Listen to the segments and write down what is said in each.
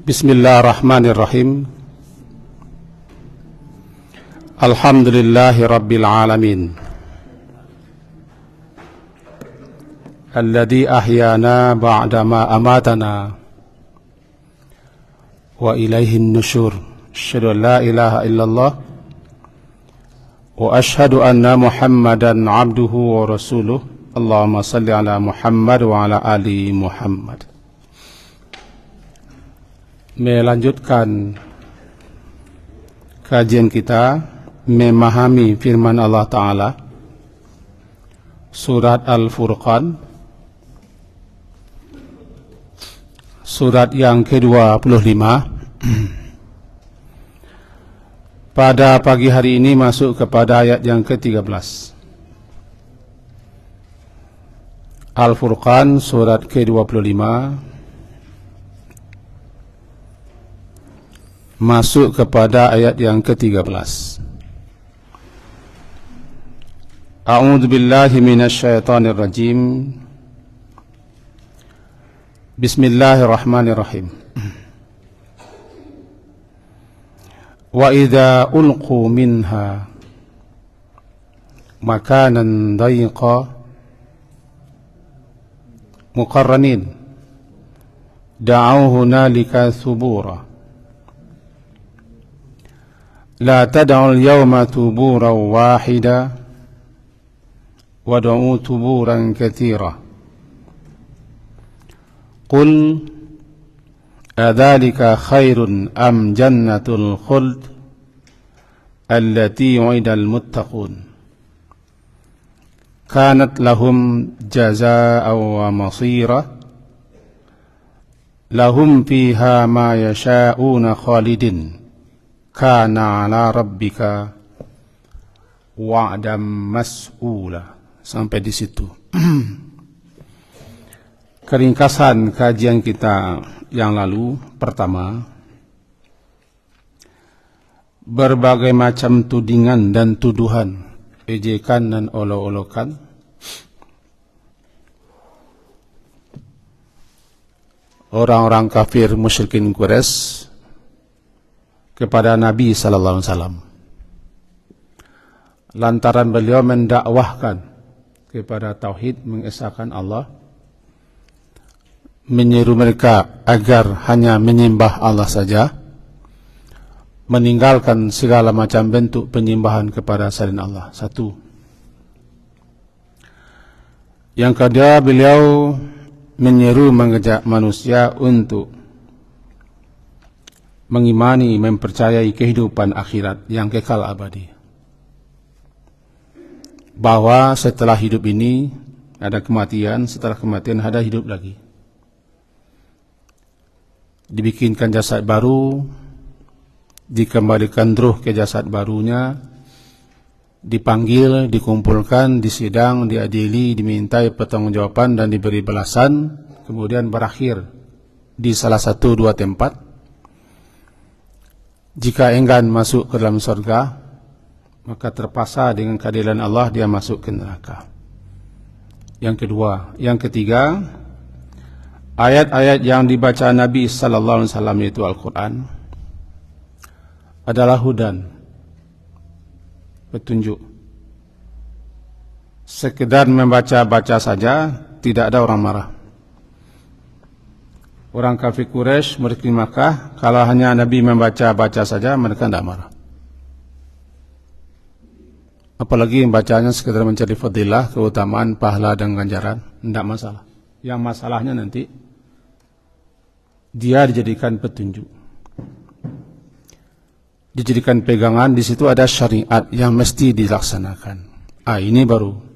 Bismillahirrahmanirrahim. Alhamdulillahi rabbil alamin, alladzi ahyana ba'dama amatana wa ilaihin nusyur. Asyhadu an la ilaha illallah wa asyhadu anna Muhammadan abduhu wa rasuluh. Allahumma salli ala Muhammad wa ala ali Muhammad. Melanjutkan kajian kita memahami firman Allah Ta'ala, surat Al-Furqan, surat yang ke-25. Pada pagi hari ini masuk kepada ayat yang ke-13. Al-Furqan surat ke-25 masuk kepada ayat yang ke-13. A'udzu billahi minasyaitonir rajim. Bismillahirrahmanirrahim. Wa idza ulqu minha makanan dayiqa muqarranin da'u hunalika thubura la tad'u al-yawma thuburan wahida wad'u thuburan katsira qul adhalika khairun am jannatul khuld allati u'ida al-muttaqun kanat lahum jazaa'an wa masira lahum fiha ma yasha'una khalidin kana ala rabbika wa'dam mas'ula. Sampai di situ. Keringkasan kajian kita yang lalu, pertama, berbagai macam tudingan dan tuduhan, ejekan dan olok-olokan orang-orang kafir musyrikin Quraisy kepada Nabi sallallahu alaihi wasallam, lantaran beliau mendakwahkan kepada tauhid, mengesahkan Allah, menyeru mereka agar hanya menyembah Allah saja, meninggalkan segala macam bentuk penyembahan kepada selain Allah. Satu. Yang kedua, beliau menyeru, mengajak manusia untuk mengimani, mempercayai kehidupan akhirat yang kekal abadi, bahwa setelah hidup ini ada kematian, setelah kematian ada hidup lagi, dibikinkan jasad baru, dikembalikan ruh ke jasad barunya, dipanggil, dikumpulkan, disidang, diadili, dimintai pertanggungjawaban dan diberi balasan, kemudian berakhir di salah satu dua tempat. Jika enggan masuk ke dalam surga, maka terpaksa dengan keadilan Allah dia masuk ke neraka. Yang kedua, yang ketiga, ayat-ayat yang dibaca Nabi sallallahu alaihi wasallam, yaitu Al-Quran, adalah hudan, petunjuk. Sekedar membaca-baca saja tidak ada orang marah. Orang kafir Quraisy, musyrikin Makkah, kalau hanya Nabi membaca-baca saja, mereka tidak marah. Apalagi bacanya sekedar mencari fadilah, keutamaan, pahala dan ganjaran, tidak masalah. Yang masalahnya nanti dia dijadikan petunjuk, dijadikan pegangan. Di situ ada syariat yang mesti dilaksanakan. Ini baru.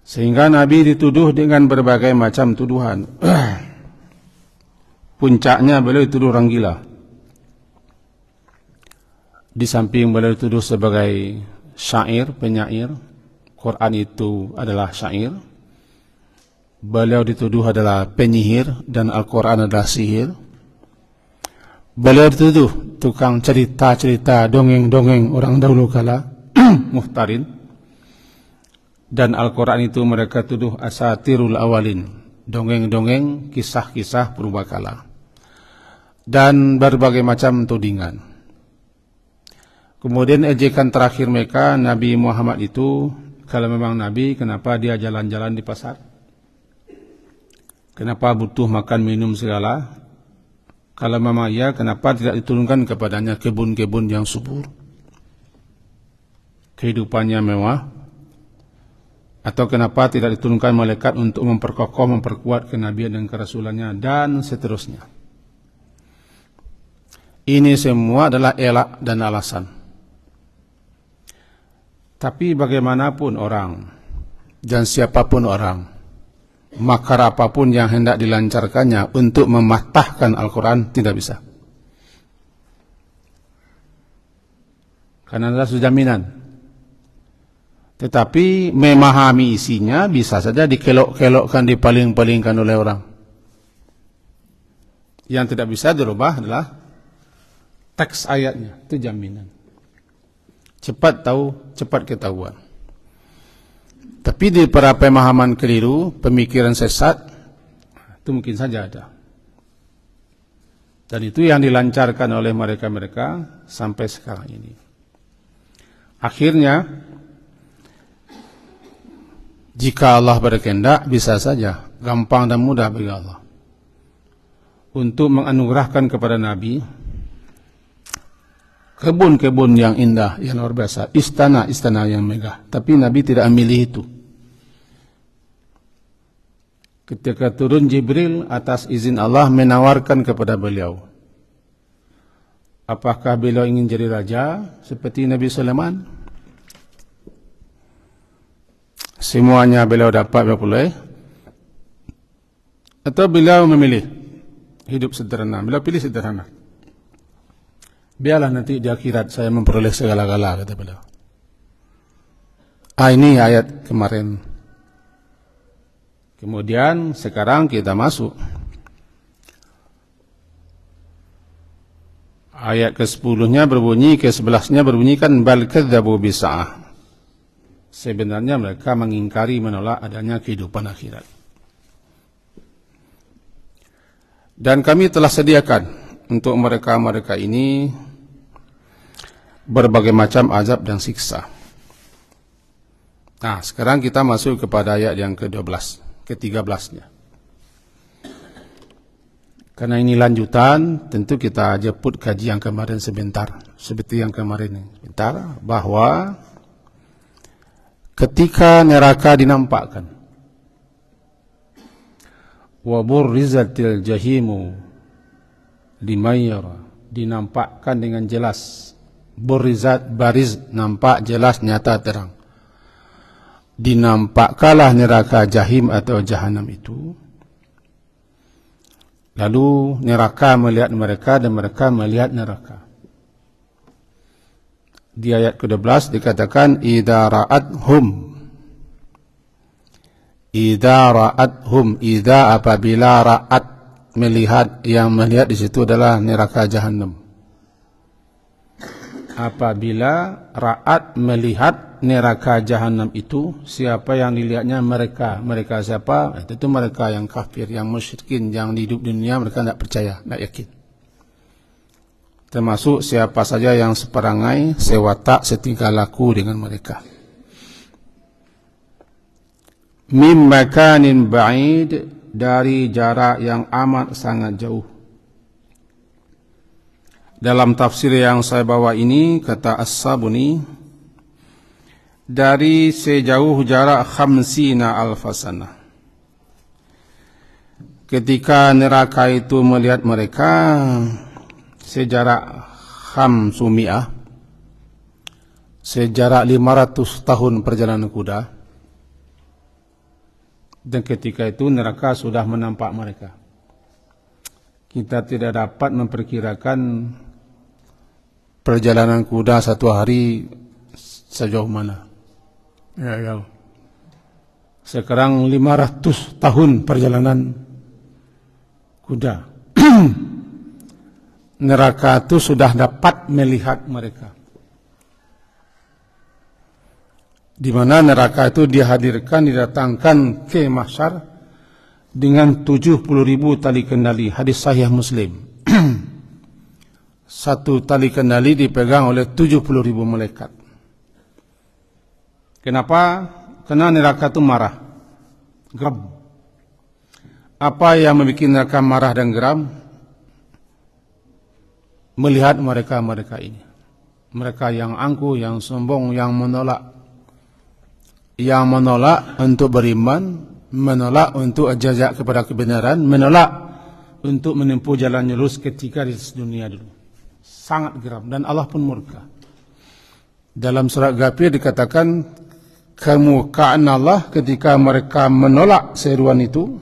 Sehingga Nabi dituduh dengan berbagai macam tuduhan. Puncaknya beliau dituduh orang gila. Di samping beliau dituduh sebagai syair, penyair, Quran itu adalah syair, beliau dituduh adalah penyihir dan Al-Quran adalah sihir. Beliau dituduh tukang cerita-cerita, dongeng-dongeng orang dahulu kala, muhtarin. Dan Al-Quran itu mereka tuduh asatirul awalin, dongeng-dongeng, kisah-kisah purbakala. dan berbagai macam tudingan. Kemudian ejekan terakhir mereka, Nabi Muhammad itu kalau memang Nabi, kenapa dia jalan-jalan di pasar? Kenapa butuh makan minum segala? Kalau memang iya, kenapa tidak diturunkan kepadanya kebun-kebun yang subur? Kehidupannya mewah? Atau kenapa tidak diturunkan malaikat untuk memperkokoh, memperkuat kenabian dan kerasulannya, dan seterusnya. Ini semua adalah elak dan alasan. Tapi bagaimanapun orang, dan siapapun orang, makar apapun yang hendak dilancarkannya untuk mematahkan Al-Quran, tidak bisa. Karena adalah sudah jaminan. Tetapi memahami isinya bisa saja dikelok-kelokkan, dipaling-palingkan oleh orang. Yang tidak bisa dirubah adalah teks ayatnya, itu jaminan. Cepat tahu, cepat ketahuan. Tapi di para pemahaman keliru, pemikiran sesat, itu mungkin saja ada. Dan itu yang dilancarkan oleh mereka-mereka sampai sekarang ini. Akhirnya, jika Allah berkehendak, bisa saja, gampang dan mudah bagi Allah untuk menganugerahkan kepada Nabi kebun-kebun yang indah, yang luar biasa, istana-istana yang megah. Tapi Nabi tidak memilih itu. Ketika turun Jibril atas izin Allah menawarkan kepada beliau, apakah beliau ingin jadi raja seperti Nabi Sulaiman? Semuanya beliau dapat, beliau boleh. Atau beliau memilih hidup sederhana. Beliau pilih sederhana. Biarlah nanti di akhirat saya memperoleh segala-gala, kata beliau. Ini ayat kemarin. Kemudian sekarang kita masuk. Ayat ke-10-nya berbunyi, ke-11-nya berbunyi kan bal kadzabu bisa'ah. Sebenarnya mereka mengingkari, menolak adanya kehidupan akhirat. Dan kami telah sediakan untuk mereka-mereka ini berbagai macam azab dan siksa. Nah, sekarang kita masuk kepada ayat yang ke-12, ke-13-nya. Karena ini lanjutan, tentu kita jemput kaji yang kemarin sebentar. Seperti yang kemarin ini, sebentar, bahwa ketika neraka dinampakkan, wa burrizatil jahimu liman yara, dinampakkan dengan jelas. Burrizat, bariz, nampak, jelas, nyata, terang. Dinampakkanlah neraka jahim atau jahanam itu. Lalu neraka melihat mereka dan mereka melihat neraka. Di ayat ke-12 dikatakan idza ra'athum, idza apabila ra'at, melihat, yang melihat di situ adalah neraka jahanam. Apabila ra'at, melihat neraka jahanam itu, siapa yang dilihatnya? Mereka. Mereka siapa? Itu mereka yang kafir, yang musyrikin, yang di hidup dunia mereka tidak percaya, tidak yakin. Termasuk siapa saja yang seperangai, sewatak, setingkah laku dengan mereka. Mim makanin ba'id, dari jarak yang amat sangat jauh. Dalam tafsir yang saya bawa ini, kata As-Sabuni, dari sejauh jarak 50 alfasana. Ketika neraka itu melihat mereka, sejarak 500, sejarak 500 tahun perjalanan kuda. Dan ketika itu neraka sudah menampak mereka. Kita tidak dapat memperkirakan perjalanan kuda satu hari sejauh mana. Ya. Sekarang 500 tahun perjalanan kuda. Neraka itu sudah dapat melihat mereka. Di mana neraka itu dihadirkan, didatangkan ke mahsyar dengan 70.000 tali kendali. Hadis sahih Muslim. satu tali kendali dipegang oleh 70.000 malaikat. Kenapa? Karena neraka itu marah, geram. Apa yang membuat neraka marah dan geram? Melihat mereka ini. Mereka yang angkuh, yang sombong, yang menolak. Yang menolak untuk beriman, menolak untuk jajak kepada kebenaran, menolak untuk menempuh jalan lurus ketika di dunia dulu. Sangat geram dan Allah pun murka. Dalam surat Ghafir dikatakan kemurkaan Allah ketika mereka menolak seruan itu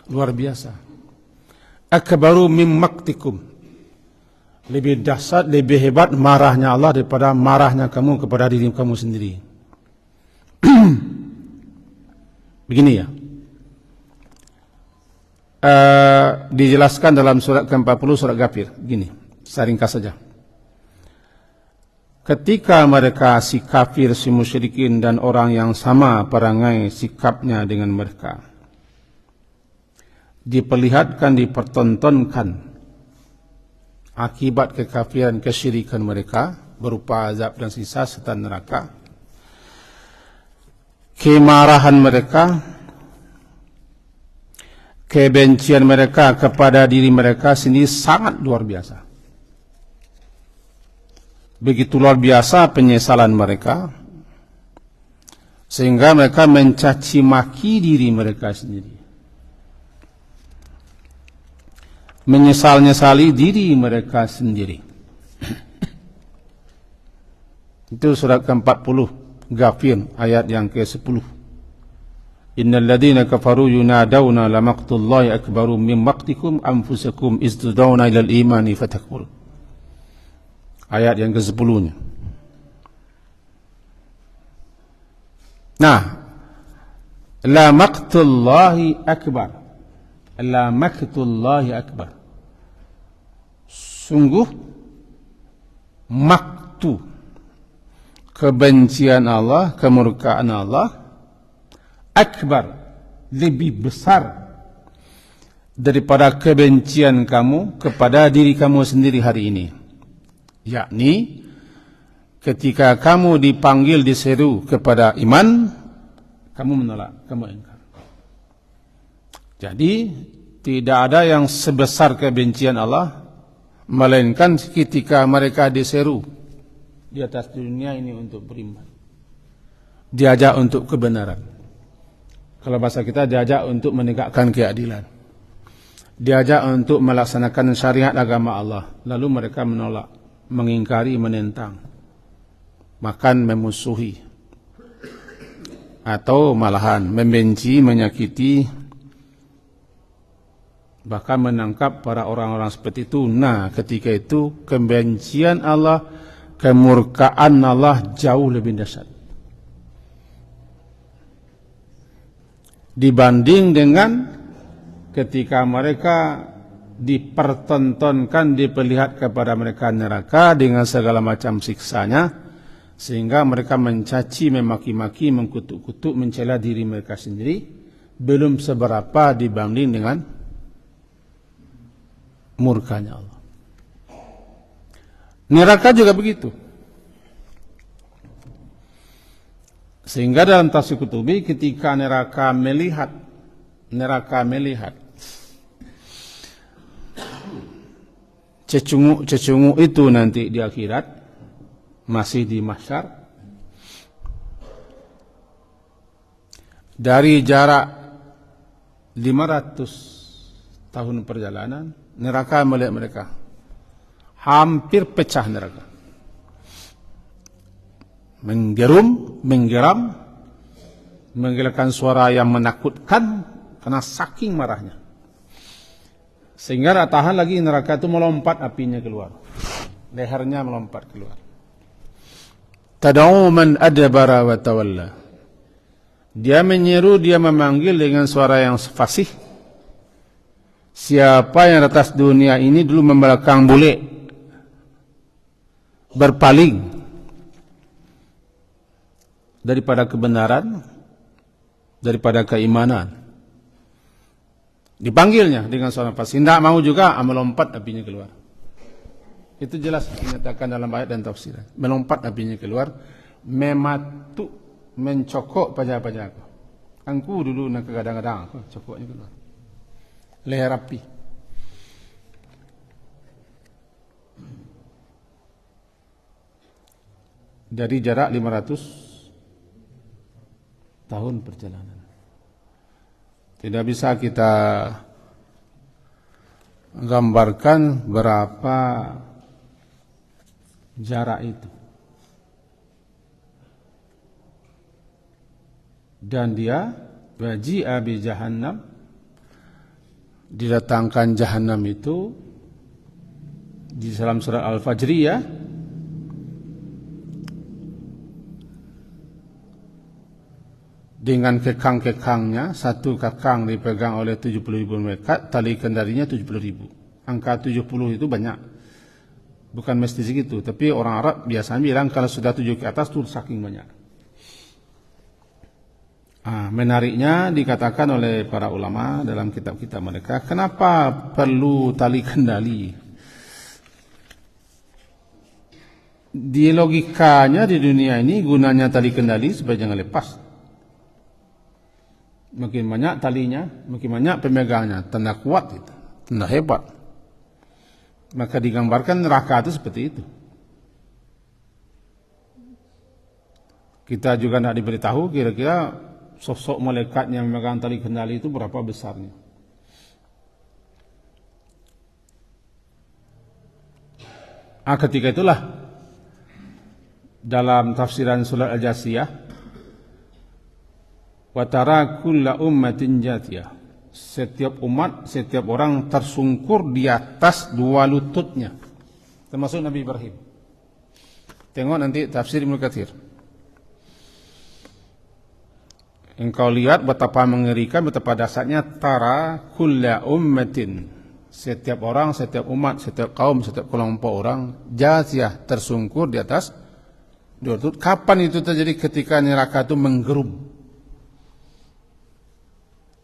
luar biasa. Akbaru mim maktikum. Lebih dahsyat, lebih hebat marahnya Allah daripada marahnya kamu kepada diri kamu sendiri. Begini ya. Dijelaskan dalam surat ke-40 surat Ghafir. Gini, saya ringkas saja. Ketika mereka si kafir, si musyrikin dan orang yang sama perangai sikapnya dengan mereka, diperlihatkan, dipertontonkan akibat kekafiran, kesyirikan mereka berupa azab dan sisa serta neraka. Kemarahan mereka, kebencian mereka kepada diri mereka sendiri sangat luar biasa. Begitu luar biasa penyesalan mereka, sehingga mereka mencaci maki diri mereka sendiri, menyesal-nyesali diri mereka sendiri. Itu surat ke-40 Ghafir ayat yang ke-10. Innal ladzina kafaru yunadawna la maqtullahi akbaru min maqtikum anfusakum istudawna ilal imani fatakfurun. Ayat yang ke-10-nya. Nah, la maqtullahi akbar. La maqtullahi akbar. Sungguh maktu, kebencian Allah, kemurkaan Allah akbar, lebih besar daripada kebencian kamu kepada diri kamu sendiri hari ini. Yakni ketika kamu dipanggil, diseru kepada iman, kamu menolak, kamu ingkar. Jadi tidak ada yang sebesar kebencian Allah melainkan ketika mereka diseru di atas dunia ini untuk beriman, diajak untuk kebenaran. Kalau bahasa kita, diajak untuk menegakkan keadilan, diajak untuk melaksanakan syariat agama Allah, lalu mereka menolak, mengingkari, menentang, bahkan memusuhi, atau malahan membenci, menyakiti, bahkan menangkap para orang-orang seperti itu. Nah, ketika itu kebencian Allah, kemurkaan Allah jauh lebih dahsyat dibanding dengan ketika mereka dipertontonkan, diperlihat kepada mereka neraka dengan segala macam siksanya, sehingga mereka mencaci, memaki-maki, mengkutuk-kutuk, mencela diri mereka sendiri, belum seberapa dibanding dengan murkanya Allah. Neraka juga begitu. Sehingga dalam tafsir Qutubi, ketika neraka melihat cecunguk itu nanti di akhirat, masih di mahsyar, dari jarak 500 tahun perjalanan, neraka melihat mereka, hampir pecah neraka, menggeram, mengeluarkan suara yang menakutkan karena saking marahnya, sehingga tak tahan lagi neraka itu melompat apinya keluar, lehernya melompat keluar. Tad'u man adbara wa tawalla. Dia menyeru, dia memanggil dengan suara yang fasih. Siapa yang atas dunia ini dulu membelakang balik, berpaling daripada kebenaran, daripada keimanan. Dipanggilnya dengan suara fasih, tidak mau juga, melompat apinya keluar. Itu jelas dinyatakan dalam ayat dan tafsir. Melompat apinya keluar, mematu, mencokok paja-pajaku. Angku dulu nak kadang-kadang cokoknya keluar. Leher api. Dari jarak 500 tahun perjalanan. Tidak bisa kita gambarkan berapa jarak itu. Dan dia waji'a bi jahannam, didatangkan jahannam itu di dalam surah Al-Fajriyah dengan kekang-kekangnya. Satu kekang dipegang oleh 70.000 malaikat, tali kendalinya 70.000. Angka 70 itu banyak, bukan mesti segitu, tapi orang Arab biasanya bilang kalau sudah 7 ke atas itu saking banyak. Menariknya dikatakan oleh para ulama dalam kitab-kitab mereka, kenapa perlu tali kendali? Di logikanya di dunia ini gunanya tali kendali supaya jangan lepas. Makin banyak talinya, makin banyak pemegangnya, tanda kuat itu, tanda hebat. Maka digambarkan neraka itu seperti itu. Kita juga tidak diberitahu kira-kira sosok malaikat yang memegang tali kendali itu berapa besarnya. Ketika itulah dalam tafsiran surat Al-Jasiyah, wa tara kulla ummatin jathiyah, setiap umat, setiap orang tersungkur di atas dua lututnya, termasuk Nabi Ibrahim. Tengok nanti tafsir Ibnu Katsir. Engkau lihat betapa mengerikan, betapa dasarnya. Tara kulla ummatin, setiap orang, setiap umat, setiap kaum, setiap kelompok orang, jathiyah, tersungkur di atas dua lutut. Kapan itu terjadi? Ketika neraka itu menggerum.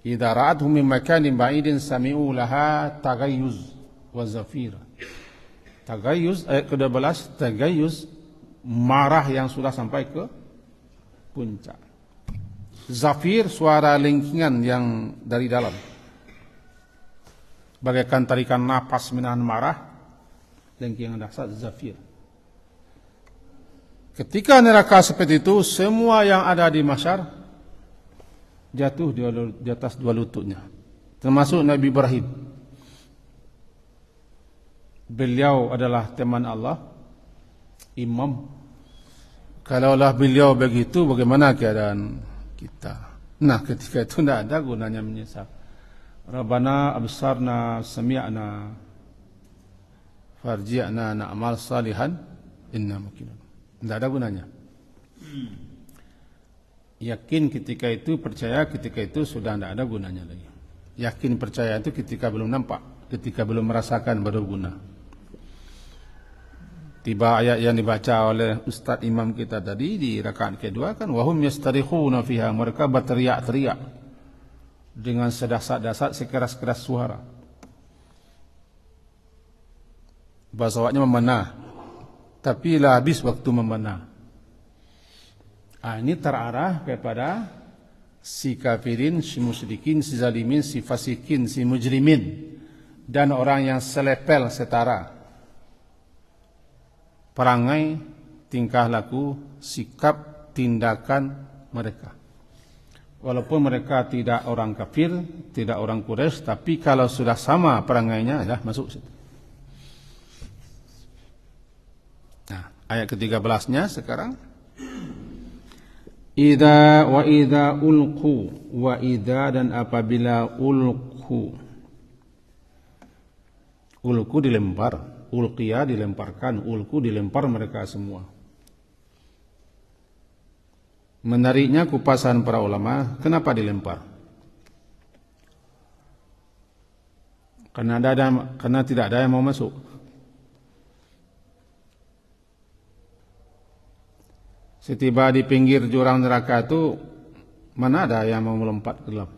Idza ra'atuhum min makanin ba'idin sami'u laha tagayyuz wa zafira. Tagayyuz ayat ke-12, tagayyuz marah yang sudah sampai ke puncak. Zafir suara lengkingan yang dari dalam, bagaikan tarikan napas menahan marah, lengkingan dahsyat, zafir. Ketika neraka seperti itu, semua yang ada di mahsyar jatuh di atas dua lututnya, termasuk Nabi Ibrahim. Beliau adalah teman Allah, imam. Kalaulah beliau begitu, bagaimana keadaan kita? Nah, ketika itu tidak ada gunanya menyesal. Rabbana absarna sami'na farji'na na'mal salihan inna muqinun. Tidak ada gunanya. Yakin ketika itu, percaya ketika itu, sudah tidak ada gunanya lagi. Yakin percaya itu ketika belum nampak, ketika belum merasakan, baru guna. Tiba ayat yang dibaca oleh Ustaz Imam kita tadi di rakaat kedua kan, wahum yastarikhuna fiha, mereka berteriak-teriak dengan sedasat-dasat, sekeras-keras suara. Bahasa awaknya memanah, tapi lah habis waktu memanah. Ini terarah kepada si kafirin, si musyrikin, si zalimin, si fasikin, si mujrimin, dan orang yang selepel, setara perangai, tingkah laku, sikap, tindakan mereka. Walaupun mereka tidak orang kafir, tidak orang Quraisy, tapi kalau sudah sama perangainya, dah masuk situ. Nah, ayat ke-13-nya sekarang. Idza wa idza ulqu, wa idza, dan apabila ulqu. Ulqu dilempar. Ulqiya dilemparkan, ulku dilempar mereka semua. Menariknya kupasan para ulama, kenapa dilempar? Karena tidak ada yang mau masuk. Setiba di pinggir jurang neraka itu, mana ada yang mau melompat ke dalam?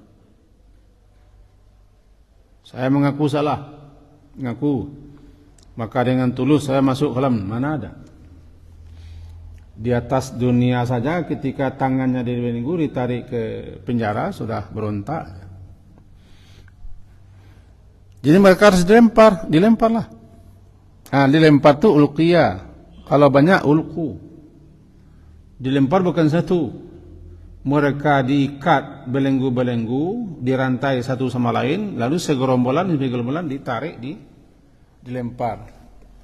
Saya mengaku salah, mengaku. maka dengan tulus saya masuk kolam. Mana ada? Di atas dunia saja ketika tangannya dibelenggu ditarik ke penjara sudah berontak. Jadi mereka harus dilemparlah. Dilempar tu ulqiyah. Kalau banyak ulqu. Dilempar bukan satu. Mereka diikat belenggu-belenggu, dirantai satu sama lain, lalu segerombolan ditarik, dilempar.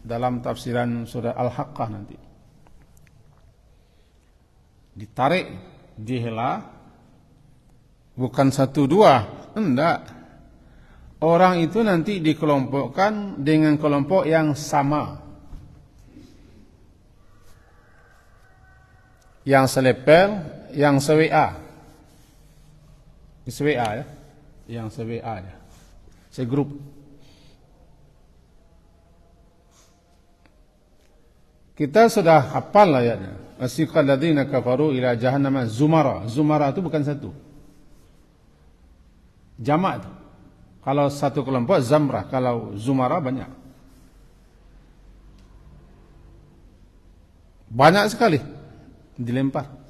Dalam tafsiran surah Al-Haqqah nanti. Ditarik, dihela, bukan satu dua, enggak. Orang itu nanti dikelompokkan dengan kelompok yang sama, yang selepel, yang se-WA, ya, yang se-WA ya, segrup. Kita sudah hafal ayatnya. Wasiqal ladzina kafaru ila jahannama zumara. Zumara itu bukan satu. Jamak itu. Kalau satu kelompok zamrah, kalau zumara banyak. Banyak sekali dilempar.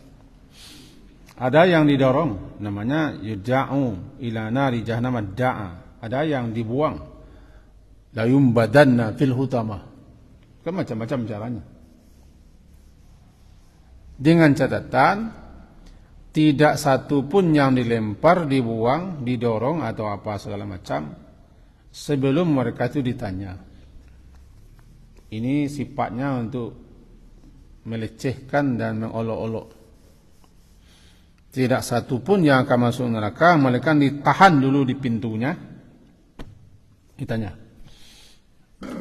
Ada yang didorong, namanya yud'a'u ila nari jahannama da'a. Ada yang dibuang. La yumbadanna fil hutama. Kan macam-macam caranya. Dengan catatan tidak satu pun yang dilempar, dibuang, didorong atau apa segala macam sebelum mereka itu ditanya. Ini sifatnya untuk melecehkan dan mengolok-olok. Tidak satu pun yang akan masuk neraka, mereka ditahan dulu di pintunya. Ditanya,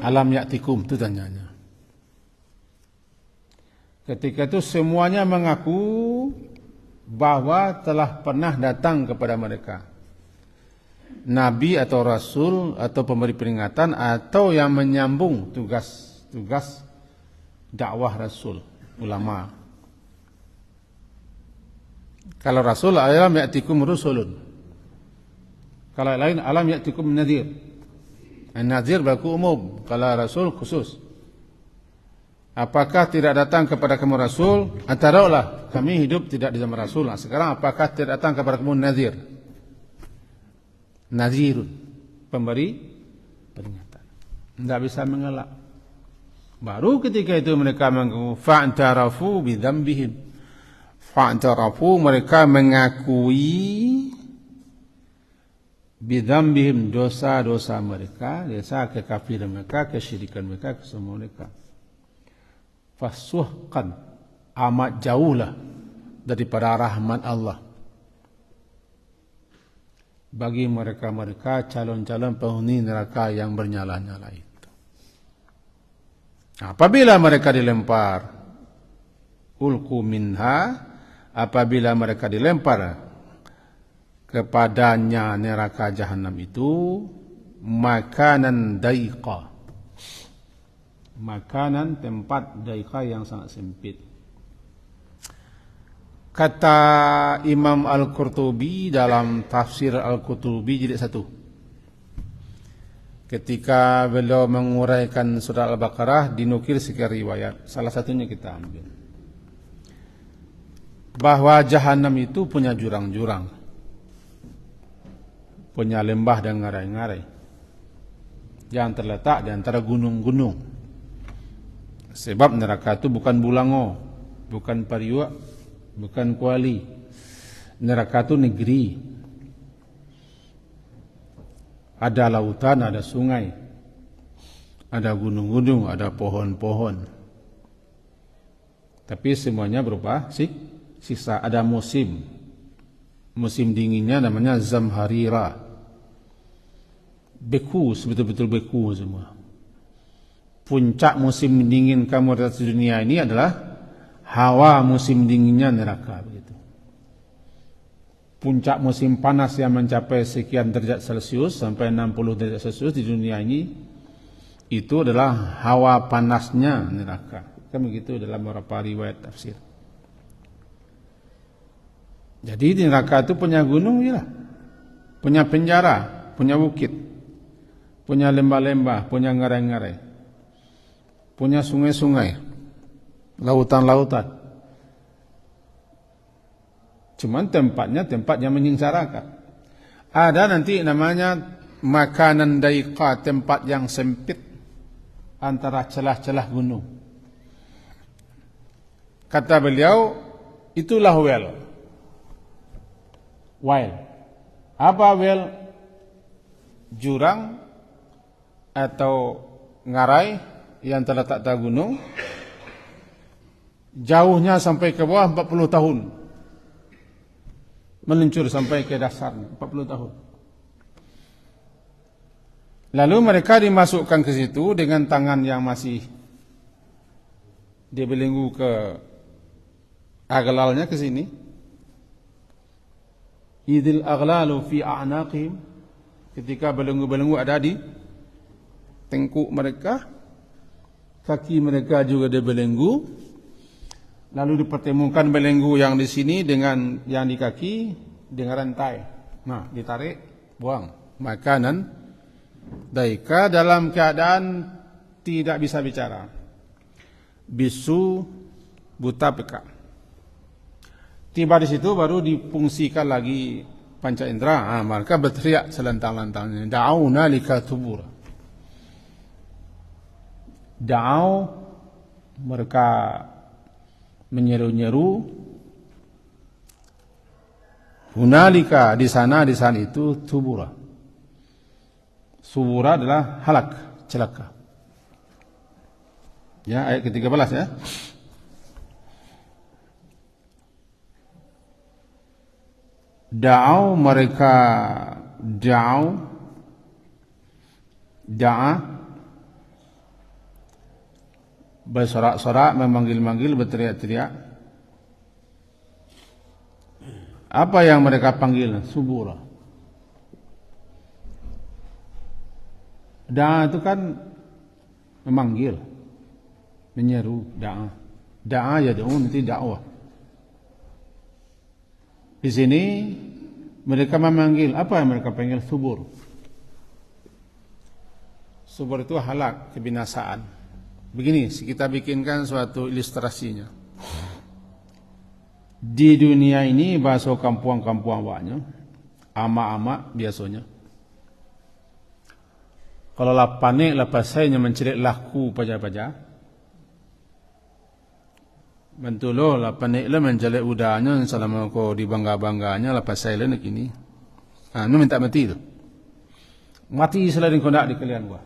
alam ya'tikum, itu tanyanya. Ketika itu semuanya mengaku bahwa telah pernah datang kepada mereka nabi atau rasul atau pemberi peringatan atau yang menyambung tugas dakwah rasul, ulama. Kalau rasul, alam ya'tikum rusulun. Kalau lain, alam ya'tikum nadhir. An-nadhir berlaku umum, kalau rasul khusus. Apakah tidak datang kepada kamu rasul? Taruhlah kami hidup tidak di zaman rasul. Sekarang apakah tidak datang kepada kamu nadhir? Nadhirun, pemberi peringatan. Tidak bisa mengelak. Baru ketika itu mereka mengaku fa'tarafu bidzambihim. Fa'tarafu, mereka mengakui bidzambihim, dosa-dosa mereka, dosa kekafiran mereka, kesyirikan mereka, kesemua mereka. Fasuhkan, amat jauhlah daripada rahmat Allah bagi mereka-mereka calon-calon penghuni neraka yang bernyala-nyala itu. Apabila mereka dilempar, ulqu minha, apabila mereka dilempar kepadanya neraka jahanam itu, makanan daiqa, makanan tempat daika yang sangat sempit. Kata Imam Al-Qurtubi dalam tafsir Al-Qurtubi jilid 1, ketika beliau menguraikan surah Al-Baqarah, dinukil sekian riwayat. Salah satunya kita ambil, bahwa jahanam itu punya jurang-jurang, punya lembah dan ngarai-ngarai yang terletak di antara gunung-gunung. Sebab neraka itu bukan Bulango, bukan Pariwak, bukan Kuali. Neraka itu negeri. Ada lautan, ada sungai, ada gunung-gunung, ada pohon-pohon. Tapi semuanya berupa sisa. Ada musim. Musim dinginnya namanya zamharira. Beku, betul-betul beku semua. Puncak musim dingin kamu di atas dunia ini adalah hawa musim dinginnya neraka, begitu. Puncak musim panas yang mencapai sekian derajat Celcius sampai 60 derajat Celcius di dunia ini, itu adalah hawa panasnya neraka. Kan begitu dalam beberapa riwayat tafsir. Jadi di neraka itu punya gunung, ya, punya penjara, punya bukit, punya lembah-lembah, punya ngarai-ngarai. punya sungai-sungai, lautan-lautan. Cuman tempatnya tempat yang menyengsarakan. Ada nanti namanya makanan daiqa, tempat yang sempit antara celah-celah gunung. Kata beliau, itulah well. Apa well? Jurang atau ngarai yang terletak di gunung, jauhnya sampai ke bawah 40 tahun, meluncur sampai ke dasarnya 40 tahun. Lalu mereka dimasukkan ke situ dengan tangan yang masih dibelenggu ke aglalnya ke sini. Idil aghlalu fi a'naqihim, ketika belenggu-belenggu ada di tengkuk mereka, kaki mereka juga dibelenggu, lalu dipertemukan belenggu yang di sini dengan yang di kaki dengan rantai. Nah, ditarik, buang. Makanan daika dalam keadaan tidak bisa bicara, bisu, buta, peka. Tiba di situ baru difungsikan lagi panca indera. Maka berteriak selantang-lantangnya, da'auna likatubura. Da'au, mereka menyeru-nyeru. Hunalika, di sana itu tubura. Subura adalah halak, celaka. Ya, ayat ke-13 ya. Da'au, mereka da'a, bersorak-sorak, memanggil-manggil, berteriak-teriak. Apa yang mereka panggil? Subura. Da'a itu kan memanggil, menyeru, da'a. Da'a yad'un, itu dakwah. Di sini mereka memanggil, apa yang mereka panggil? Subur. Subur itu halak, kebinasaan. Begini, kita bikinkan suatu ilustrasinya. Di dunia ini bahasa kampung-kampung banyak, ama-ama biasanya. Kalau lah panik, lepas saya mencerit laku paja-paja. Bentulo lah panik lah mencerit udahnya, selama kau dibangga-bangganya, lepas saya nak ini. Nu minta mati tu. Mati selain kau nak di kalian gua.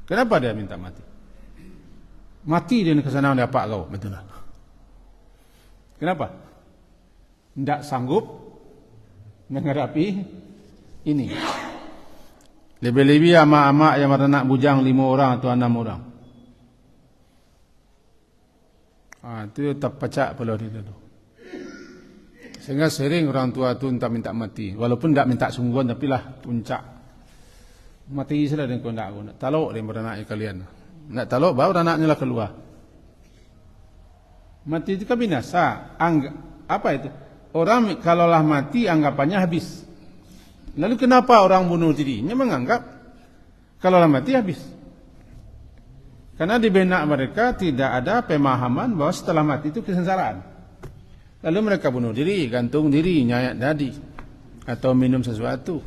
Kenapa dia minta mati? Mati dia ke sana dia pak kau, betul tak? Kenapa? Tidak sanggup menghadapi ini. Lebih-lebih ama-ama yang beranak bujang 5 orang atau 6 orang. Itu terpecah peluh itu tu. Sehingga sering orang tua tu minta mati. Walaupun tidak minta sungguhan, tapi lah puncak. Mati salah dengan kau nak taluk dia beranak kalian. Nak taluk baru anaknya lah keluar. Mati itu kan binasa. Apa itu? Orang kalaulah mati anggapannya habis. Lalu kenapa orang bunuh dirinya menganggap kalaulah mati habis? Karena di benak mereka tidak ada pemahaman bahwa setelah mati itu kesengsaraan. Lalu mereka bunuh diri, gantung diri, nyayat dadi, atau minum sesuatu.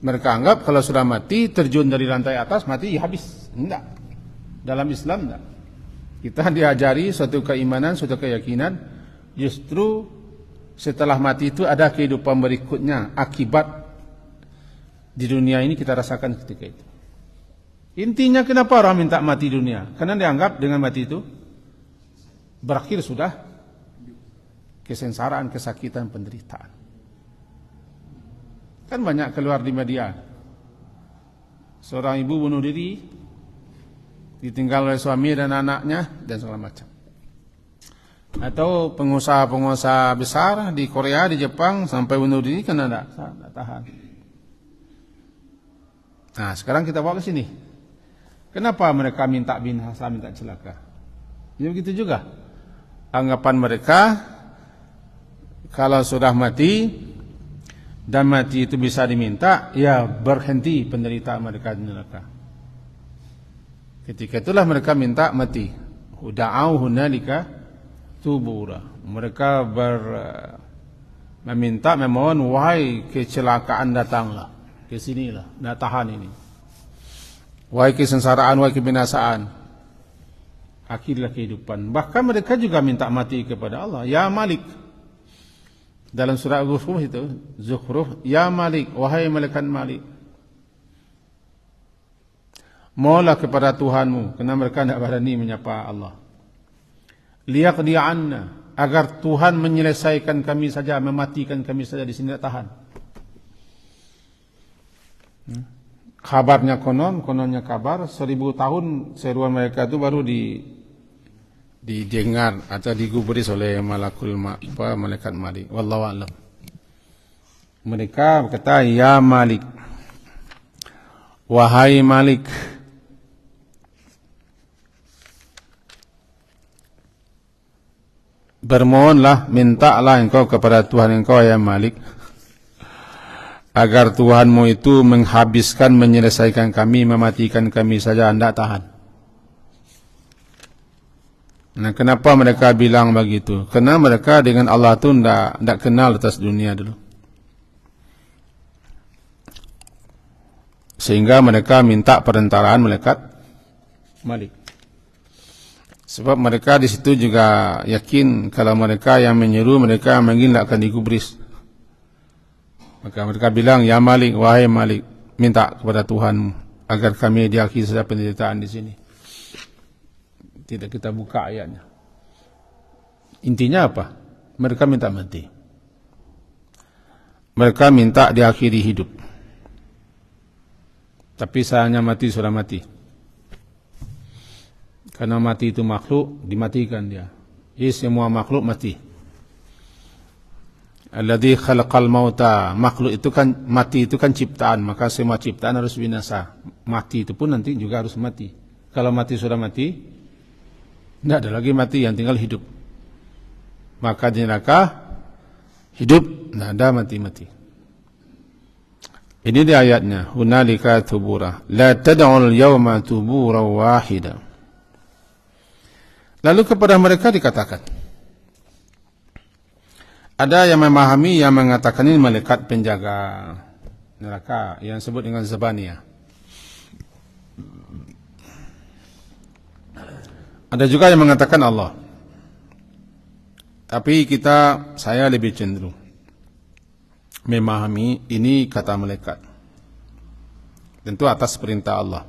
Mereka anggap kalau sudah mati, terjun dari lantai atas, mati habis. Tidak. Dalam Islam tidak. Kita diajari suatu keimanan, suatu keyakinan, justru setelah mati itu ada kehidupan berikutnya, akibat di dunia ini kita rasakan ketika itu. Intinya kenapa orang minta mati dunia? Karena dianggap dengan mati itu berakhir sudah kesengsaraan, kesakitan, penderitaan. Kan banyak keluar di media. Seorang ibu bunuh diri, ditinggal oleh suami dan anaknya, dan segala macam. Atau pengusaha-pengusaha besar di Korea, di Jepang, sampai bunuh diri karena tidak tahan. Nah, sekarang kita bawa ke sini. Kenapa mereka minta binasa, minta celaka? Ya begitu juga. Anggapan mereka, kalau sudah mati, dan mati itu bisa diminta, ya berhenti penderitaan mereka di neraka. Ketika itulah mereka minta mati. Da'au hunalika thubura. Mereka meminta, memohon, wahai kecelakaan datanglah, ke sinilah, nak tahan ini. Wahai kesengsaraan, wahai kebinasaan, akhirlah kehidupan. Bahkan mereka juga minta mati kepada Allah. Ya Malik. Dalam surah Zukhruf, ya Malik, wahai malaikat Malik. Mohonlah kepada Tuhanmu, kerana mereka tidak berani menyapa Allah. Liyaqdi anna, agar Tuhan menyelesaikan kami saja, mematikan kami saja di sini, tak tahan. Kabarnya kononnya kabar, 1000 tahun seruan mereka itu baru didengar atau digubris oleh malaikat Malik. Wallahu a'lam. Mereka berkata, ya Malik, wahai Malik, bermohonlah, mintalah engkau kepada Tuhan engkau, ya Malik, agar Tuhanmu itu menghabiskan, menyelesaikan kami, mematikan kami saja, hendak tahan. Nah, kenapa mereka bilang begitu? Karena mereka dengan Allah itu tidak kenal atas dunia dulu. Sehingga mereka minta perentaraan malaikat Malik. Sebab mereka di situ juga yakin kalau mereka yang menyeru, mereka yang manggil tidak akan digubris. Maka mereka bilang, ya Malik, wahai Malik, minta kepada Tuhan agar kami diakhiri saja penderitaan di sini. Tidak kita buka ayatnya. Intinya apa? Mereka minta mati. Mereka minta diakhiri hidup. Tapi sayangnya mati sudah mati. Karena mati itu makhluk, dimatikan dia. Semua makhluk mati. Alladzi khalaqal mauta, makhluk itu kan, mati itu kan ciptaan, maka semua ciptaan harus binasa. Mati itu pun nanti juga harus mati. Kalau mati sudah mati, tidak ada lagi mati, yang tinggal hidup. Maka di neraka hidup, tidak ada mati-mati. Ini di ayatnya, hunalika thubura, la tad'ul yawma thubura wahida. Lalu kepada mereka dikatakan, ada yang memahami, yang mengatakan ini malaikat penjaga neraka yang disebut dengan Zabaniyah. Ada juga yang mengatakan Allah. Tapi saya lebih cenderung memahami ini kata malaikat. Tentu atas perintah Allah.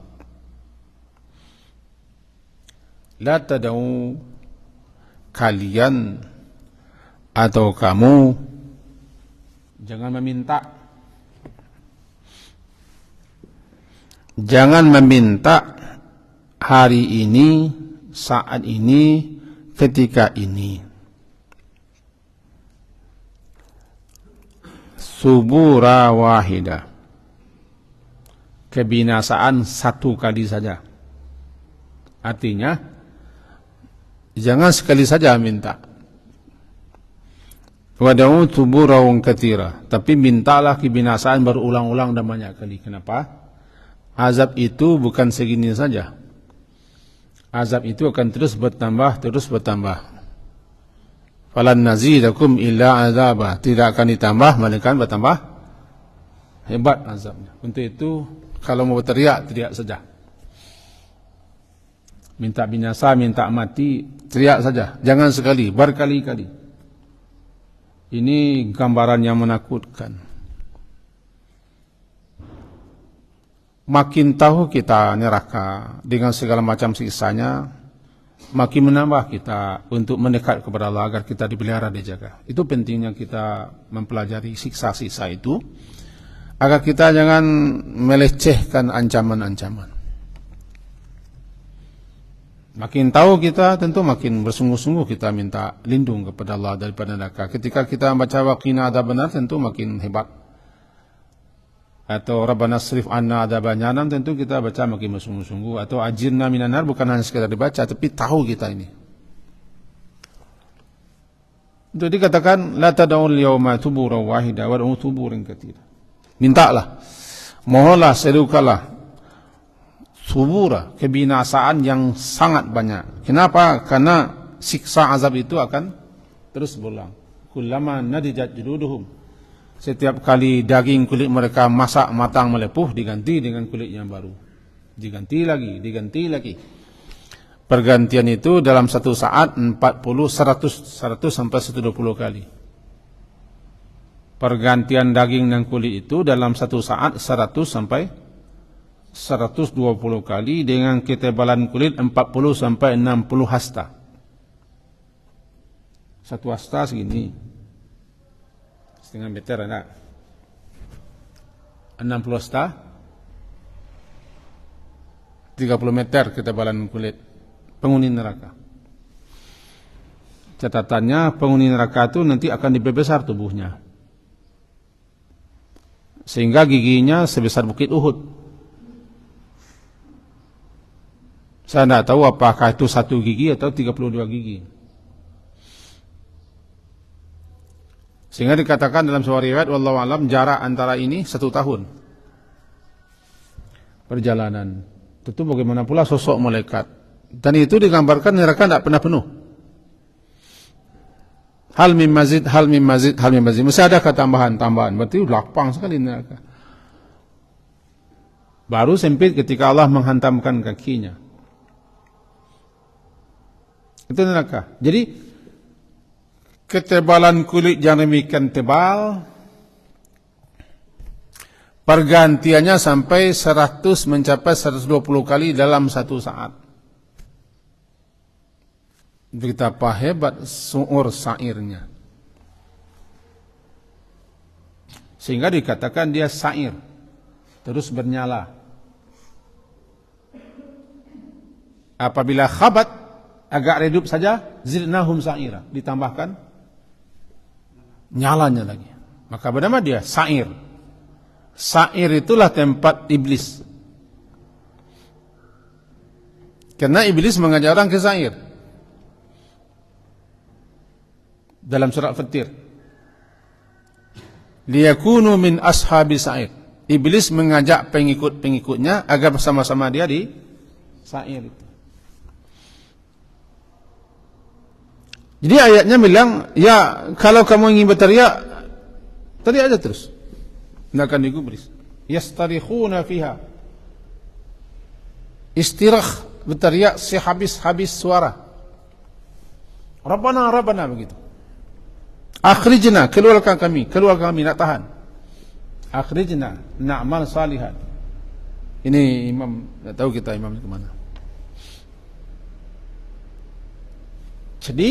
La tad'u, kalian atau kamu jangan meminta. Jangan meminta hari ini, saat ini, ketika ini. Subura wahida, kebinasaan satu kali saja. Artinya jangan sekali saja minta. Wada'u suburaun katsira, tapi mintalah kebinasaan berulang-ulang dan banyak kali. Kenapa? Azab itu bukan segini saja. Azab itu akan terus bertambah, terus bertambah. Falan nazidakum illa azaba, tidak akan ditambah melainkan bertambah hebat azabnya. Untuk itu kalau mau teriak, teriak saja. Minta binasa, minta mati, teriak saja. Jangan sekali, berkali-kali. Ini gambaran yang menakutkan. Makin tahu kita neraka dengan segala macam siksanya, makin menambah kita untuk mendekat kepada Allah agar kita dipelihara, dijaga. Itu pentingnya kita mempelajari siksa-siksa itu agar kita jangan melecehkan ancaman-ancaman. Makin tahu kita, tentu makin bersungguh-sungguh kita minta lindung kepada Allah daripada neraka. Ketika kita membaca waqina adzabannar, tentu makin hebat. Atau Rabbana srif anna adzabannar, tentu kita baca makin bersungguh-sungguh. Atau ajirna minan nar, bukan hanya sekedar dibaca, tapi tahu kita ini. Untuk dikatakan la tad'ul yawma thuburan wahida wad'u thuburan katsira. Mintalah, mohonlah, serukanlah subura, kebinasaan yang sangat banyak. Kenapa? Karena siksa azab itu akan terus berulang. Kullama nadijat juluduhum. Setiap kali daging kulit mereka masak matang melepuh, diganti dengan kulit yang baru. Diganti lagi. Pergantian itu dalam satu saat 100 sampai 120 kali. Pergantian daging dan kulit itu dalam satu saat 100 sampai 120 kali dengan ketebalan kulit 40 sampai 60 hasta. Satu hasta segini. Setengah meter ada. 60 hasta 30 meter ketebalan kulit penghuni neraka. Catatannya penghuni neraka itu nanti akan dibesar tubuhnya, sehingga giginya sebesar bukit Uhud. Saya tidak tahu apakah itu 1 gigi atau 32 gigi. Sehingga dikatakan dalam sebuah riwayat, wallahu alam, jarak antara ini 1 tahun perjalanan. Tentu bagaimana pula sosok malaikat. Dan itu digambarkan neraka tidak pernah penuh. Hal min mazid. Mesti ada ketambahan-tambahan. Berarti lapang sekali neraka. Baru sempit ketika Allah menghantamkan kakinya. Itu neraka. Jadi ketebalan kulit yang demikian tebal, pergantiannya sampai 100 mencapai 120 kali dalam satu saat. Betapa hebat su'ur sa'irnya. Sehingga dikatakan dia sa'ir, terus bernyala. Apabila khabat, agak redup saja, zidnahum sa'ira, ditambahkan nyalanya lagi. Maka bernama dia sa'ir. Sa'ir itulah tempat iblis. Karena iblis mengajak orang ke sa'ir. Dalam surat Fatir, liyakunu min ashabi sa'ir. Iblis mengajak pengikut-pengikutnya agar bersama-sama dia di sa'ir itu. Jadi ayatnya bilang, ya kalau kamu ingin berteriak, teriak aja terus, tidak akan digubris. Yastarikhuna fiha. Istirah, berteriak sehabis-habis suara. Rabbana, Rabbana, begitu. Akhrijna, keluarkan kami, nak tahan. Akhrijna, na'mal salihan. Ini imam, tidak tahu kita imam kemana. Jadi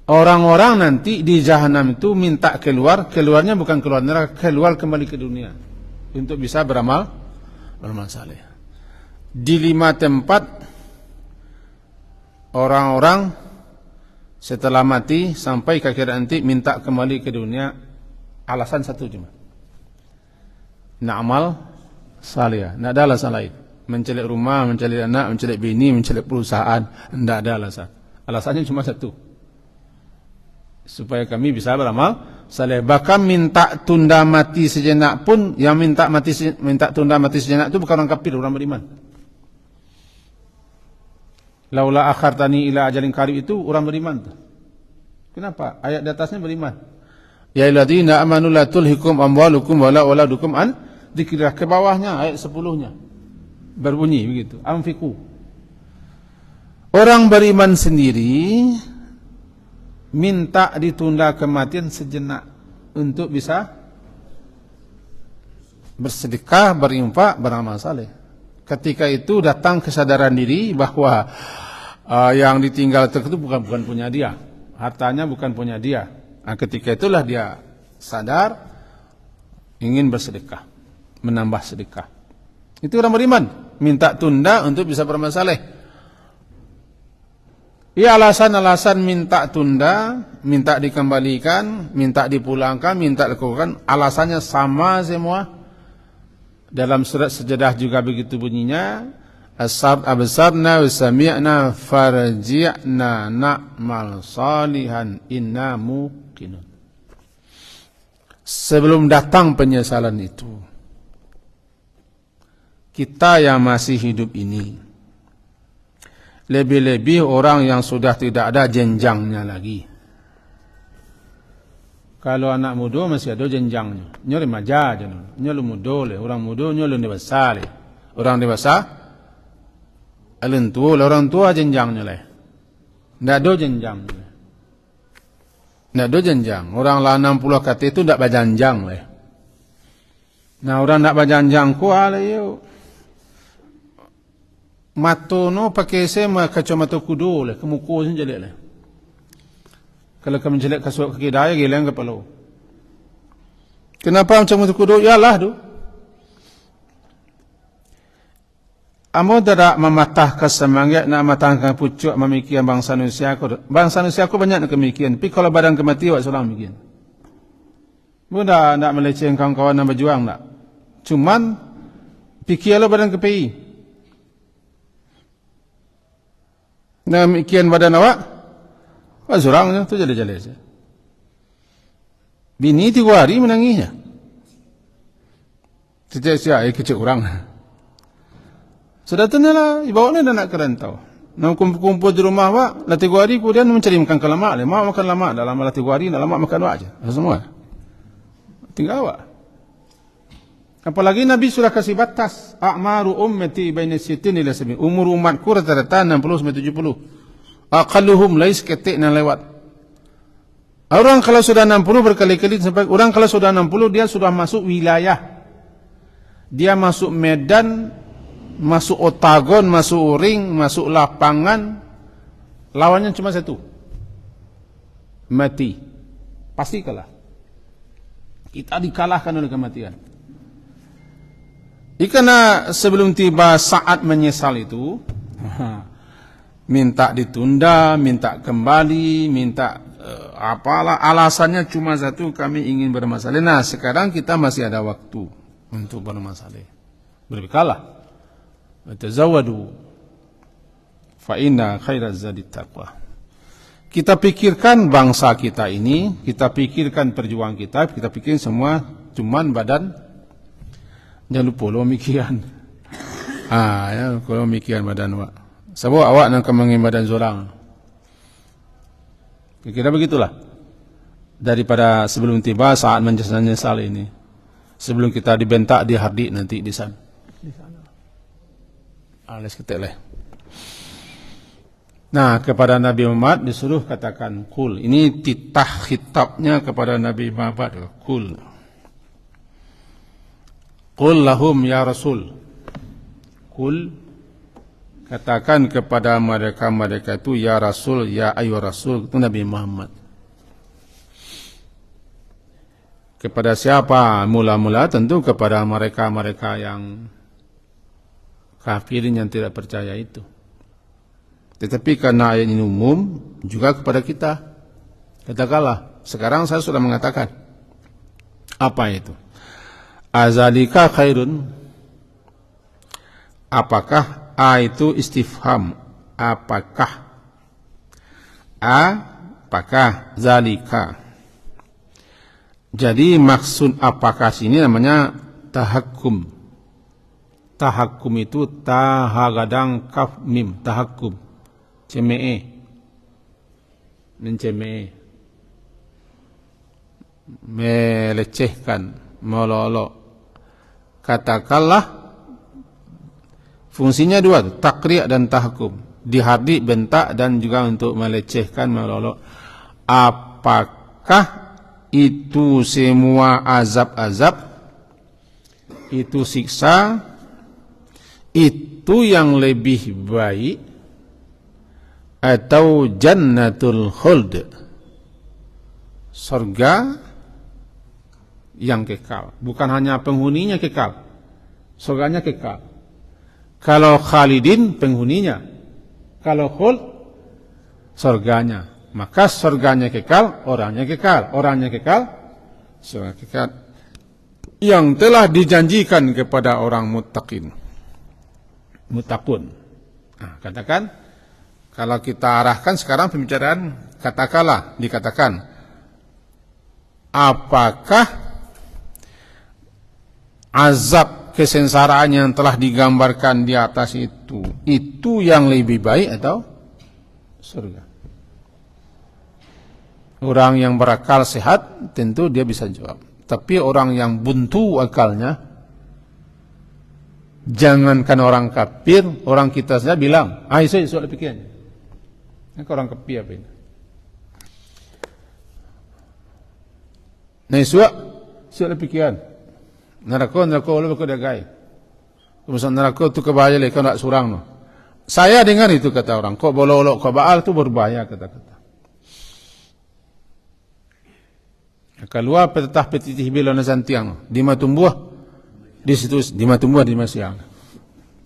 orang-orang nanti di jahanam itu minta keluarnya bukan keluar neraka, keluar kembali ke dunia untuk bisa beramal saleh. Di 5 tempat orang-orang setelah mati sampai ke akhirat nanti minta kembali ke dunia, alasan satu cuma, na'mal salih. Tidak ada alasan lain. Mencelik rumah, mencelik anak, mencelik bini, mencelik perusahaan, tidak ada alasan. Alasannya cuma satu, supaya kami bisa beramal saleh. Bahkan minta tunda mati sejenak pun, yang minta tunda mati sejenak itu bukan orang kafir, orang beriman. Laula akhartani ila ajalin qarib itu orang beriman. Kenapa? Ayat di atasnya beriman. Ya ayyuhalladzina amanu la tulhikum amwalukum wala auladukum an dzikrillah. Ke bawahnya ayat 10-nya berbunyi begitu, anfiqu. Orang beriman sendiri minta ditunda kematian sejenak untuk bisa bersedekah, berinfak, beramal saleh. Ketika itu datang kesadaran diri bahwa yang ditinggal itu bukan punya dia, hartanya bukan punya dia. Nah, ketika itulah dia sadar ingin bersedekah, menambah sedekah. Itu orang beriman, minta tunda untuk bisa beramal saleh. Ya, alasan-alasan minta tunda, minta dikembalikan, minta dipulangkan, minta lakukan, alasannya sama semua. Dalam surat Sajadah juga begitu bunyinya, absarna wa sami'na farji'na na'mal salihan inna muqinun. Sebelum datang penyesalan itu, kita yang masih hidup ini, lebih-lebih orang yang sudah tidak ada jenjangnya lagi. Kalau anak muda masih ada jenjangnya, nya remaja aja, nya lu muda le, orang muda nya lu dewasa le, orang dewasa alun tua le, orang tua jenjangnya le, ndak ada jenjangnya, ndak ada jenjang. Orang lah 60 kata itu ndak berjanjang le. Nah orang ndak berjanjang kuala yo, mato no pakai sema kacamata kudo le, kemuku sini jelek le. Kalau kamu jelek kasut kaki daya geleng kepala. Kenapa macam itu kudu? Yalah tu. Amo tidak mematahkan semangat nak matahkan pucuk memikirkan bangsa Indonesia aku. Bangsa Indonesia aku banyak nak kemikiran. Tapi kalau badan kemati awak seorang mikiran. Mudah nak melecehkan kawan-kawan yang berjuang tak. Cuman fikirlah badan KPI. Nak mikiran badan awak. Seorangnya tu jale-jale saja. Bini 3 hari menangisnya. Sejak siap kecil orang. Sudah tentulah, ibawa ni dah nak kerantau. Nak kumpul di rumah awak, lah 3 hari kemudian mencari makan ke lemak. Lemak makan lemak, dalam 3 hari nak lemak makan awak aja. Semua. Tinggal awak. Apalagi Nabi sudah kasih batas. A'maru ummati baina 60 ila 70. Umur umatku rata-rata 60 sampai 70. Aqalluhum lais ketik nak lewat. Orang kalau sudah 60 berkali-kali sampai orang kalau sudah 60 dia sudah masuk wilayah. Dia masuk medan, masuk oktagon, masuk ring, masuk lapangan. Lawannya cuma satu. Mati. Pasti kalah. Kita dikalahkan oleh kematian. Karena sebelum tiba saat menyesal itu, minta ditunda, minta kembali, minta apalah alasannya cuma satu, kami ingin bermasalah. Nah sekarang kita masih ada waktu untuk bermasalah. Berbekalah. Tazawwadu fa inna khairaz zadi taqwa. Kita pikirkan bangsa kita ini, kita pikirkan perjuangan kita pikirkan semua cuman badan. Jangan lupa lo mikiran. Ya, kalau mikiran badan awak. Sebab awak nak kemangin badan seorang. Kira-kira begitulah. Daripada sebelum tiba saat menyesal ini. Sebelum kita dibentak, dihardik nanti di sana. Alas keteleh. Nah, kepada Nabi Muhammad disuruh katakan kul. Ini titah khitabnya kepada Nabi Muhammad. Kul. Kul lahum ya Rasul. Kul. Katakan kepada mereka itu ya Rasul, ya ayu Rasul, itu Nabi Muhammad. Kepada siapa? Mula-mula tentu kepada mereka-mereka yang kafir yang tidak percaya itu. Tetapi karena ayat ini umum juga kepada kita. Katakanlah, sekarang saya sudah mengatakan. Apa itu? Azalika khairun. Apakah A itu istifham. Apakah zalika. Jadi maksud apakah sini namanya tahakkum. Tahakkum itu tahagadang kaf mim. Tahakkum. Cemee. Mencemee. Melecehkan. Melolok. Katakanlah. Fungsinya 2, takriak dan tahkum. Dihardik, bentak dan juga untuk melecehkan, melolok. Apakah itu semua azab-azab, itu siksa, itu yang lebih baik, atau jannatul khuld, surga yang kekal. Bukan hanya penghuninya kekal, surganya kekal. Kalau khalidin penghuninya, kalau khuld surganya, maka surganya kekal, orangnya kekal, surga kekal yang telah dijanjikan kepada orang muttaqin, muttaqun. Nah, katakan kalau kita arahkan sekarang pembicaraan, dikatakan apakah azab kesengsaraan yang telah digambarkan di atas itu yang lebih baik atau surga? Orang yang berakal sehat tentu dia bisa jawab. Tapi orang yang buntu akalnya, jangankan orang kafir, orang kita saja bilang, itu soal pikirannya. Ini orang kafir apa ini? Nah, soal pikiran. Neraka lu kau dagai. Kemudian neraka tu kebahaya le kau nak surang no. Saya dengar itu kata orang, kau bolok-bolok kau baal tu berbahaya kata-kata. Keluar petitah petitih bila nasantiang di matumbuh di situ di matumbuh di masiang.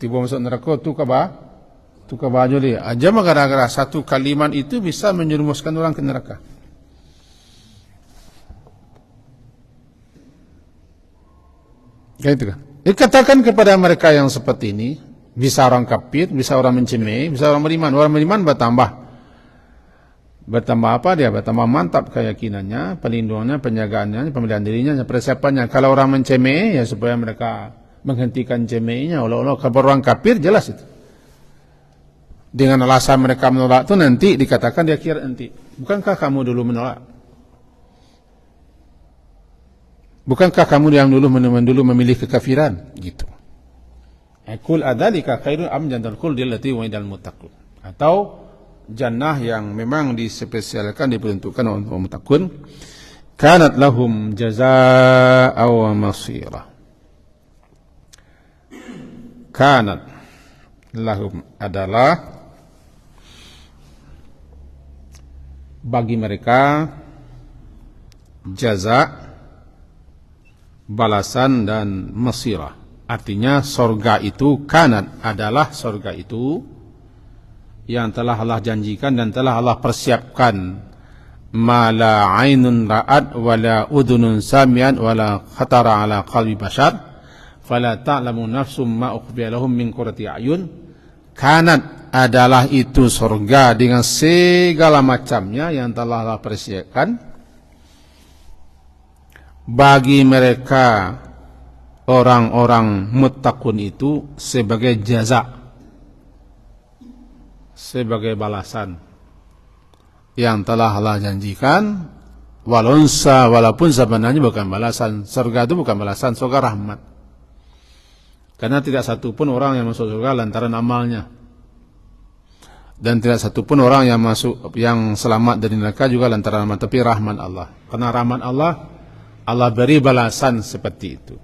Tiba masuk neraka tu kabah dia. Aja gara-gara satu kalimat itu bisa menjerumuskan orang ke neraka. Gitu kan? Dikatakan kepada mereka yang seperti ini, bisa orang kafir, bisa orang mencemeh, bisa orang beriman. Orang beriman bertambah apa dia? Bertambah mantap keyakinannya, pelindungannya, penjagaannya, pemeliharaan dirinya, persiapannya. Kalau orang mencemeh, ya supaya mereka menghentikan cemehnya. Allah kabar orang kafir jelas itu. Dengan alasan mereka menolak itu nanti dikatakan dia kira nanti. Bukankah kamu dulu menolak? Bukankah kamu yang dulu memilih kekafiran? Gitu. Qul adzalika khairun am jannatul khuldi allati wa'idal muttaqun. Atau jannah yang memang dispesialkan diperuntukkan untuk muttaqun, kanat lahum jazaa'a wa masira. Kanat lahum adalah bagi mereka jaza, balasan dan masirah. Artinya sorga itu, kanat adalah sorga itu yang telah Allah janjikan dan telah Allah persiapkan. Ma la ainun ra'at wa la udhunun sami'at wa la khatara ala qalbi bashar fala ta'lamu nafsum ma ukhfiya lahum min qurrati a'yun. Kanat adalah itu sorga dengan segala macamnya yang telah Allah persiapkan bagi mereka orang-orang muttaqun itu sebagai jaza, sebagai balasan yang telah Allah janjikan. Walaupun sebenarnya bukan balasan. Surga itu bukan balasan, surga rahmat. Karena tidak satu pun orang yang masuk surga lantaran amalnya, dan tidak satu pun orang yang selamat dari neraka juga lantaran amal, tapi rahmat Allah. Karena rahmat Allah beri balasan seperti itu.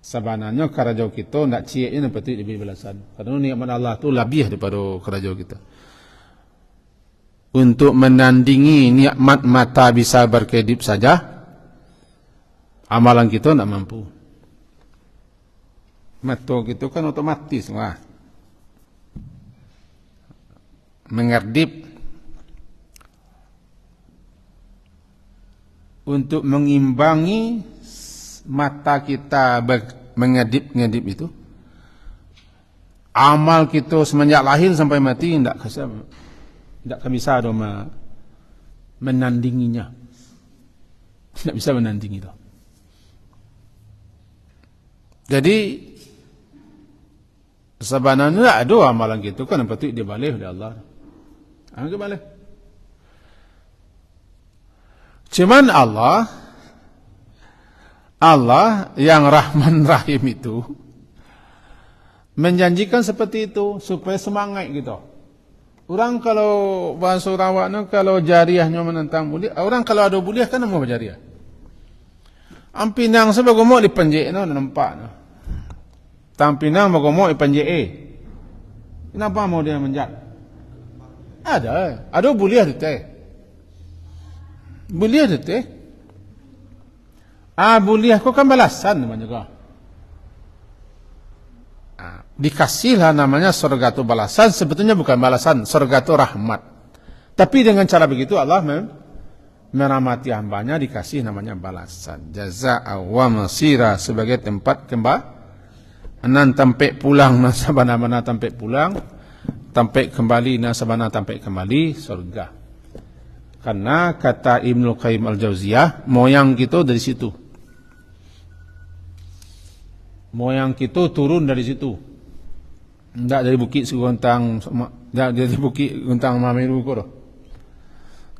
Sebenarnya kerajaan kita nak cieknya seperti diberi balasan. Karena nikmat Allah itu lebih daripada kerajaan kita. Untuk menandingi nikmat mata bisa berkedip saja, amalan kita tidak mampu. Mata kita kan otomatis mengerdip. Untuk mengimbangi mata kita mengedip-ngedip itu, amal kita semenjak lahir sampai mati tidak bisa menandinginya. Tidak bisa menandingi itu. Jadi sebenarnya ada amalan kita kan yang patut dibalik oleh Allah. Anggap balik. Cuman Allah yang Rahman Rahim itu menjanjikan seperti itu supaya semangat gitu. Orang kalau bahasa Sarawaknya kalau jariahnya menentang buliah, orang kalau ada buliah kan mau berjariah. Ampinang sebagai mau dipenjek nampak. Tampinang bagai mau dipenjek. Kenapa mau dia menjat? Ada buliah tu teh. Buliah itu buliah kau kan balasan namanya kau. Dikasihlah namanya surga itu balasan. Sebetulnya bukan balasan, surga itu rahmat. Tapi dengan cara begitu Allah merahmati hambanya, dikasih namanya balasan. Jazaa'a wa masira, sebagai tempat nan tampai pulang nasabana tampai pulang, tampai kembali nasabana tampai kembali surga. Karena kata Ibnu Qayyim Al-Jauziyah, moyang kita dari situ. moyang kita turun dari situ. Tidak dari bukit Seguntang, tidak dari bukit Guntang Mahameru ko.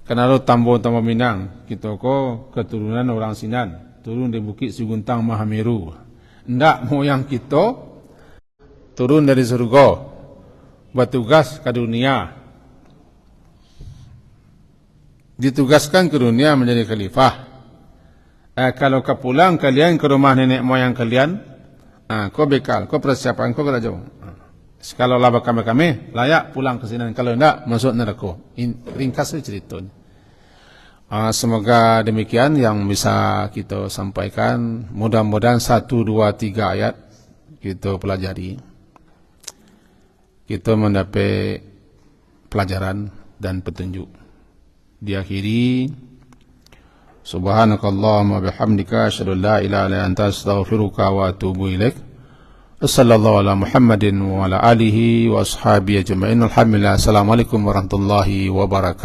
Karena lo Tambun Minang, kita ko keturunan orang Sinan, turun dari bukit Seguntang Mahameru. Tidak, moyang kita turun dari surga, bertugas ke dunia, ditugaskan ke dunia menjadi khalifah. Kalau kau pulang kalian ke rumah nenek moyang kalian, kau bekal, kau persiapan, kau kerja. Kalau lah kami layak pulang ke sini. Kalau tidak, masuk neraka. Ringkas ceritanya. Semoga demikian yang bisa kita sampaikan. Mudah-mudahan 1, 2, 3 ayat kita pelajari. Kita mendapat pelajaran dan petunjuk. Diakhiri, subhanakallahumma bihamdika asyhadu an la ilaha illa anta astaghfiruka wa atubu ilaik. Sallallahu ala Muhammadin wa ala alihi wa ashabihi ajma'in. Alhamdulillah. Assalamualaikum warahmatullahi wabarakatuh.